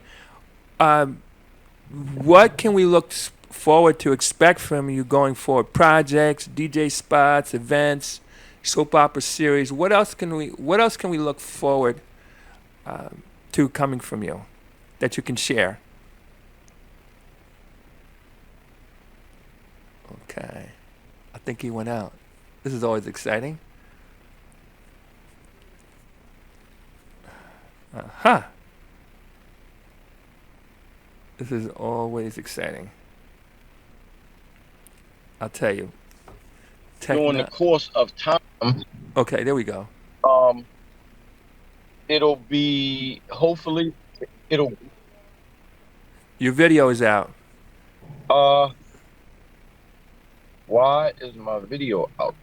what can we look forward to expect from you going forward? Projects, DJ spots, events, soap opera series. What else can we look forward to coming from you that you can share? Okay, I think he went out. This is always exciting. This is always exciting. I'll tell you. During the course of time. Okay, there we go. It'll be hopefully it'll. Your video is out. Why is my video out?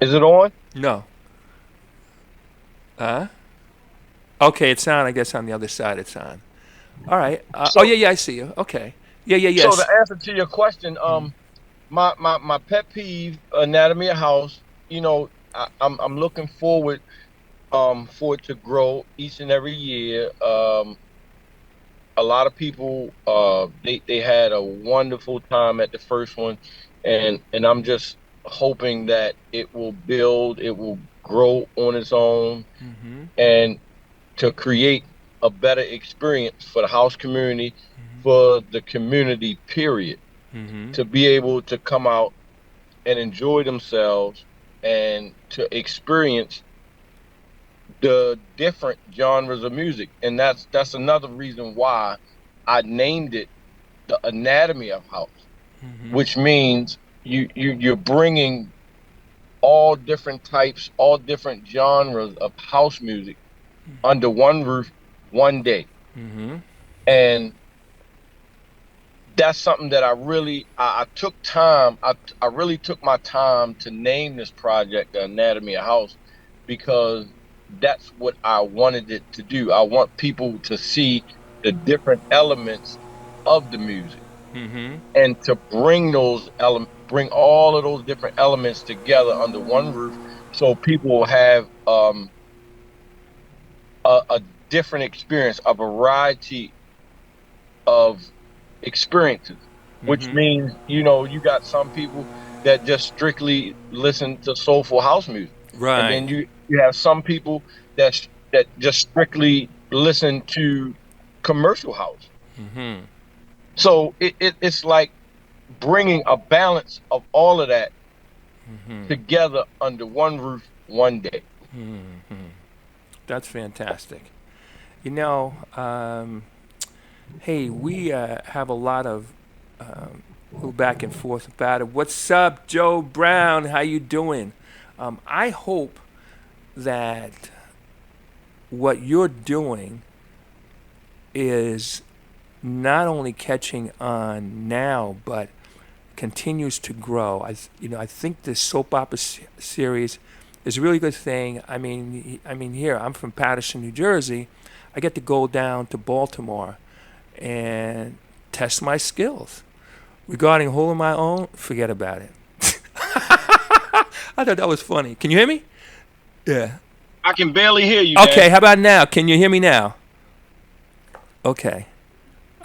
Is it on? No. Okay, it's on. I guess on the other side it's on. All right. Yeah, I see you. Okay. Yeah. So the answer to your question, my pet peeve, Anatomy of House. I'm looking forward for it to grow each and every year. A lot of people they had a wonderful time at the first one, and I'm just hoping that it will build, it will grow on its own, and to create a better experience for the house community, for the community, period, to be able to come out and enjoy themselves and to experience the different genres of music. And that's another reason why I named it the Anatomy of House, which means you're bringing all different types, all different genres of house music under one roof one day. And that's something that I took time. I really took my time to name this project the Anatomy of House, because that's what I wanted it to do. I want people to see the different elements of the music, and to bring those bring all of those different elements together under one roof, so people will have a different experience, a variety of experiences. Which means, you know, you got some people that just strictly listen to soulful house music, and then Right. you have some people that just strictly listen to commercial house. So it's like bringing a balance of all of that together under one roof one day. That's fantastic. You know, hey, we have a lot of go back and forth about it. What's up, Joe Brown? How you doing? I hope that what you're doing is not only catching on now, but continues to grow. I think this soap opera series is a really good thing. I mean, here I'm from Paterson, New Jersey. I get to go down to Baltimore and test my skills. Regarding holding my own, forget about it. I thought that was funny. Can you hear me? Yeah. I can barely hear you. Okay, Dan. how about now? Can you hear me now? Okay.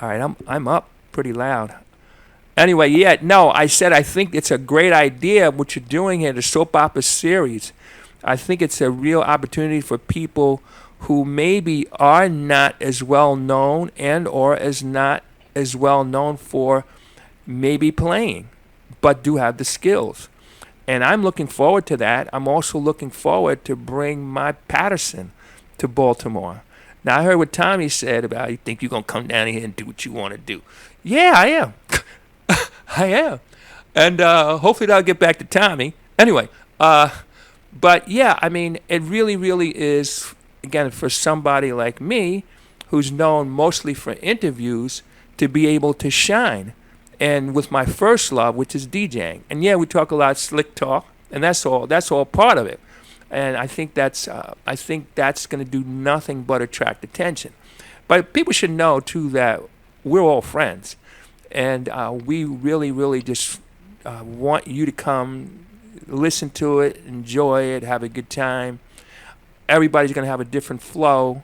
All right, I'm up pretty loud. Anyway, yeah, no, I said I think it's a great idea what you're doing here, the soap opera series. I think it's a real opportunity for people who maybe are not as well known and or as not as well known for maybe playing, but do have the skills. And I'm looking forward to that. I'm also looking forward to bring my Patterson to Baltimore. Now, I heard what Tommy said about you think you're going to come down here and do what you want to do. Yeah, I am. I am. And hopefully that'll get back to Tommy. Anyway, but yeah, I mean, it really, really is, again, for somebody like me who's known mostly for interviews to be able to shine. And with my first love, which is DJing. And yeah, we talk a lot of slick talk, and that's all part of it. And I think that's going to do nothing but attract attention. But people should know too that we're all friends, and we really, really just want you to come, listen to it, enjoy it, have a good time. Everybody's going to have a different flow,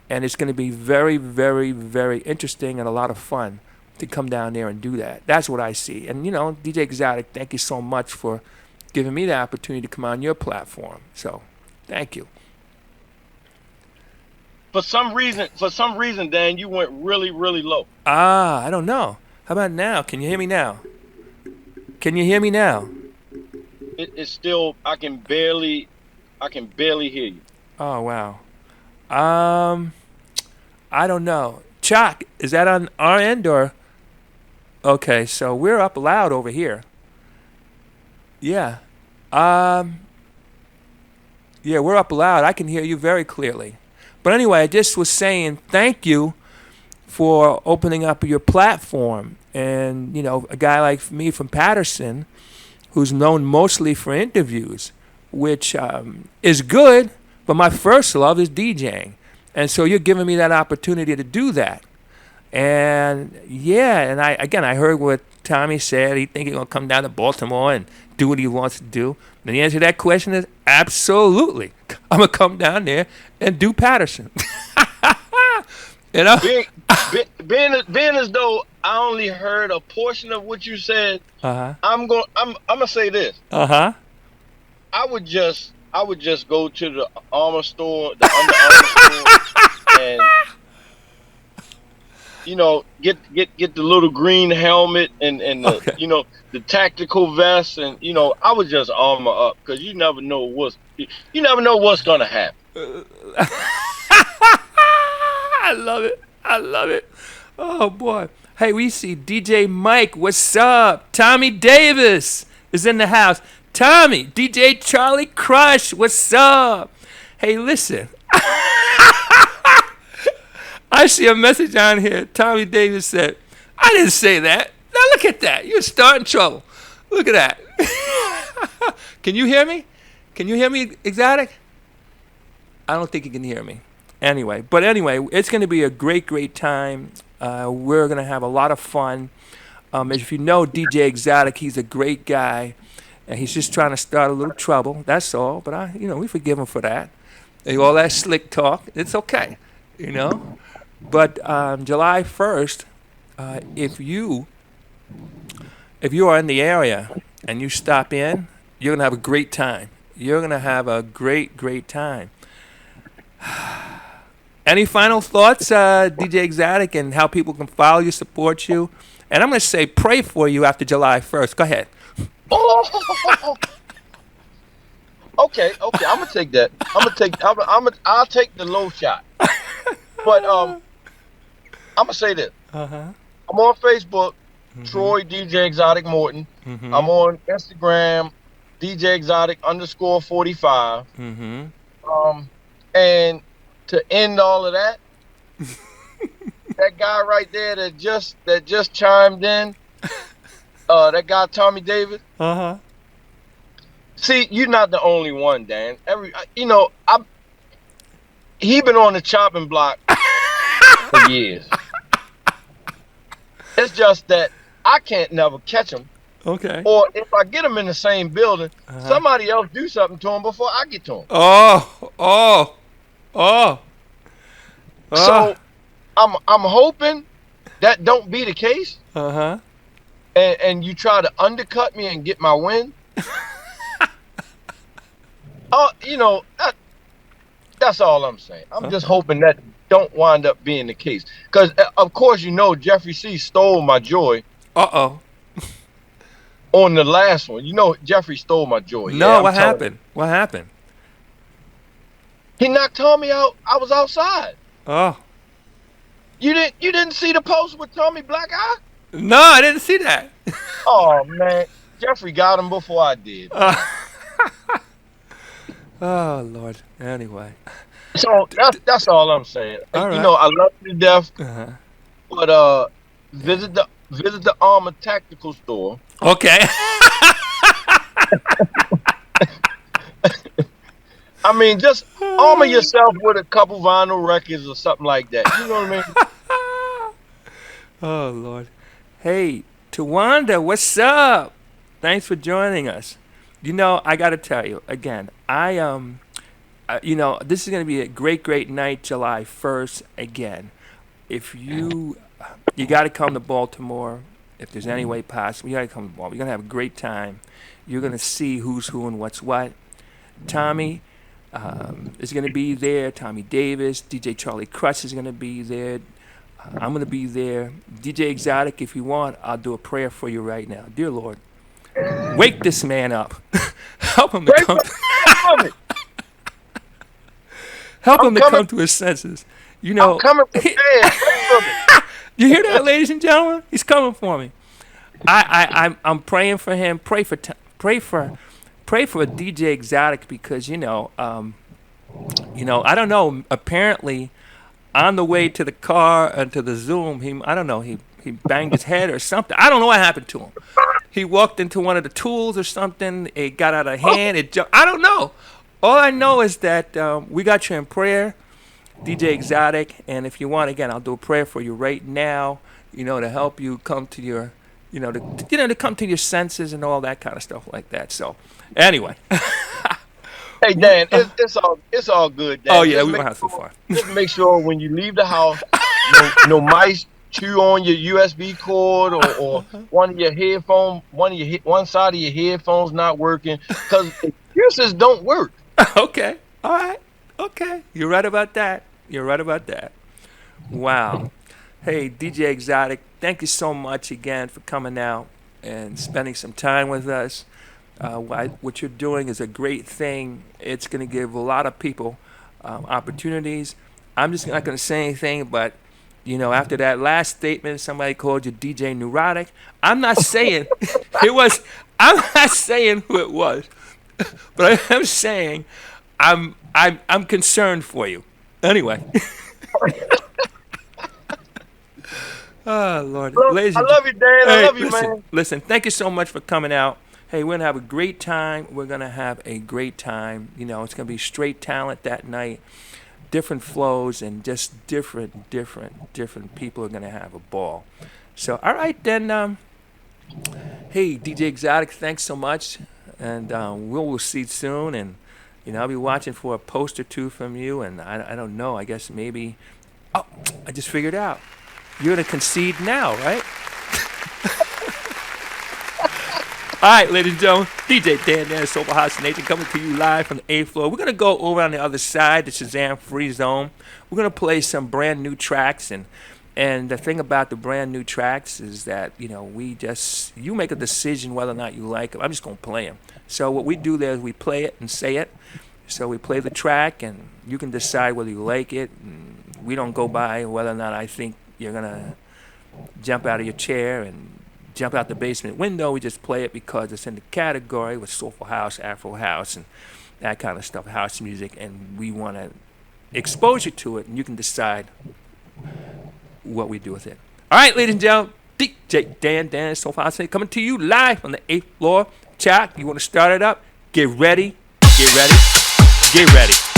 and it's going to be very, very, very interesting and a lot of fun to come down there and do that. That's what I see. And, you know, DJ Exotic, thank you so much for giving me the opportunity to come on your platform. So, thank you. For some reason, Dan, you went really, really low. I don't know. How about now? Can you hear me now? Can you hear me now? It's still, I can barely hear you. Oh, wow. I don't know. Chuck, is that on our end or? Okay, so we're up loud over here. Yeah. Yeah, we're up loud. I can hear you very clearly. But anyway, I just was saying thank you for opening up your platform. And, you know, a guy like me from Paterson, who's known mostly for interviews, which is good, but my first love is DJing. And so you're giving me that opportunity to do that. And yeah, and I heard what Tommy said. He think he's gonna come down to Baltimore and do what he wants to do. And the answer to that question is absolutely. I'm gonna come down there and do Paterson. You know, being as though I only heard a portion of what you said. I'm gonna say this. I would just go to the armor store, the Under Armour store, and, you know, get the little green helmet and the, okay, you know, the tactical vest, and, you know, I would just armor up, because you never know what's gonna happen. I love it. Oh boy. Hey, we see DJ Mike. What's up? Tommy Davis is in the house. Tommy, DJ Charlie Crush. What's up? Hey, listen. I see a message on here. Tommy Davis said, I didn't say that. Now look at that. You're starting trouble. Look at that. Can you hear me? Can you hear me, Exotic? I don't think you can hear me. Anyway, it's going to be a great, great time. We're going to have a lot of fun. If you know DJ Exotic, he's a great guy, and he's just trying to start a little trouble. That's all. But we forgive him for that. And all that slick talk, it's okay, you know. But July 1st, if you are in the area and you stop in, you're gonna have a great time. You're gonna have a great time. Any final thoughts, DJ Exotic, and how people can follow you, support you? And I'm going to say pray for you after July 1st. Go ahead. Oh. Okay. I'm gonna take that. I'll take the low shot. But I'm gonna say this. Uh-huh. I'm on Facebook, Troy DJ Exotic Morton. Mm-hmm. I'm on Instagram, DJ Exotic _45. Mm-hmm. And to end all of that, that guy right there that just chimed in, that guy Tommy Davis. Uh-huh. See, you're not the only one, Dan. He been on the chopping block for years. It's just that I can't never catch him. Okay. Or if I get him in the same building, somebody else do something to him before I get to him. Oh. So I'm hoping that don't be the case. Uh-huh. And you try to undercut me and get my win. That's all I'm saying. I'm just hoping that don't wind up being the case. Because, of course, Jeffrey C. stole my joy. Uh-oh. On the last one. Jeffrey stole my joy. No, what happened? What happened? He knocked Tommy out. I was outside. Oh. You didn't see the post with Tommy Black Eye? No, I didn't see that. Oh, man. Jeffrey got him before I did. Oh, Lord. Anyway. So that's all I'm saying. All right. I love you to death. Uh-huh. But visit the Armor Tactical store. Okay. I mean, just armor yourself with a couple vinyl records or something like that. You know what I mean? Oh, Lord. Hey, Tawanda, what's up? Thanks for joining us. I got to tell you, again, this is going to be a great night, July 1st. Again, if you got to come to Baltimore, if there's any way possible, you got to come to Baltimore. You're going to have a great time. You're going to see who's who and what's what. Tommy is going to be there. Tommy Davis, DJ Charlie Crutch is going to be there. I'm going to be there. DJ Exotic, if you want, I'll do a prayer for you right now. Dear Lord, wake this man up. Help him to come. Help him to come to his senses. I'm coming prepared. You hear that, ladies and gentlemen? He's coming for me. I'm praying for him. Pray for DJ Exotic because I don't know. Apparently, on the way to the car and to the Zoom, he banged his head or something. I don't know what happened to him. He walked into one of the tools or something. It got out of hand. It jumped. I don't know. All I know is that we got you in prayer, DJ Exotic. And if you want, again, I'll do a prayer for you right now. To help you come to your, to come to your senses and all that kind of stuff like that. So, anyway. Hey Dan, it's all good. Dan. Oh yeah, we won't have so far. Just make sure when you leave the house, no mice chew on your USB cord or one of your headphones, one side of your headphones not working because excuses don't work. Okay, all right, okay, you're right about that. Wow. Hey, DJ Exotic, thank you so much again for coming out and spending some time with us. What you're doing is a great thing. It's going to give a lot of people opportunities. I'm just not going to say anything, but after that last statement, somebody called you DJ Neurotic. I'm not saying it was. I'm not saying who it was, but I am saying I'm concerned for you. Anyway. Oh Lord, I love you, Dan. I love you, man. Listen, thank you so much for coming out. Hey, we're going to have a great time. It's going to be straight talent that night, different flows, and just different people are going to have a ball. So, all right, then, Hey, DJ Exotic, thanks so much. And we'll see you soon. And, I'll be watching for a post or two from you. And I don't know, I guess maybe. Oh, I just figured out. You're going to concede now, right? All right, ladies and gentlemen, DJ Dan Dan, Soulful House Nation, coming to you live from the 8th floor. We're going to go over on the other side, the Shazam Free Zone. We're going to play some brand new tracks. And the thing about the brand new tracks is that, you make a decision whether or not you like them. I'm just going to play them. So what we do there is we play it and say it. So we play the track, and you can decide whether you like it. And we don't go by whether or not I think you're going to jump out of your chair and jump out the basement window. We just play it because it's in the category with soulful house, Afro house, and that kind of stuff, house music, and we want to expose you to it, and you can decide what we do with it. All right, ladies and gentlemen, DJ Dan Dan, Soulful House Nation, coming to you live from the 8th floor. Chuck, you want to start it up? Get ready, get ready, get ready.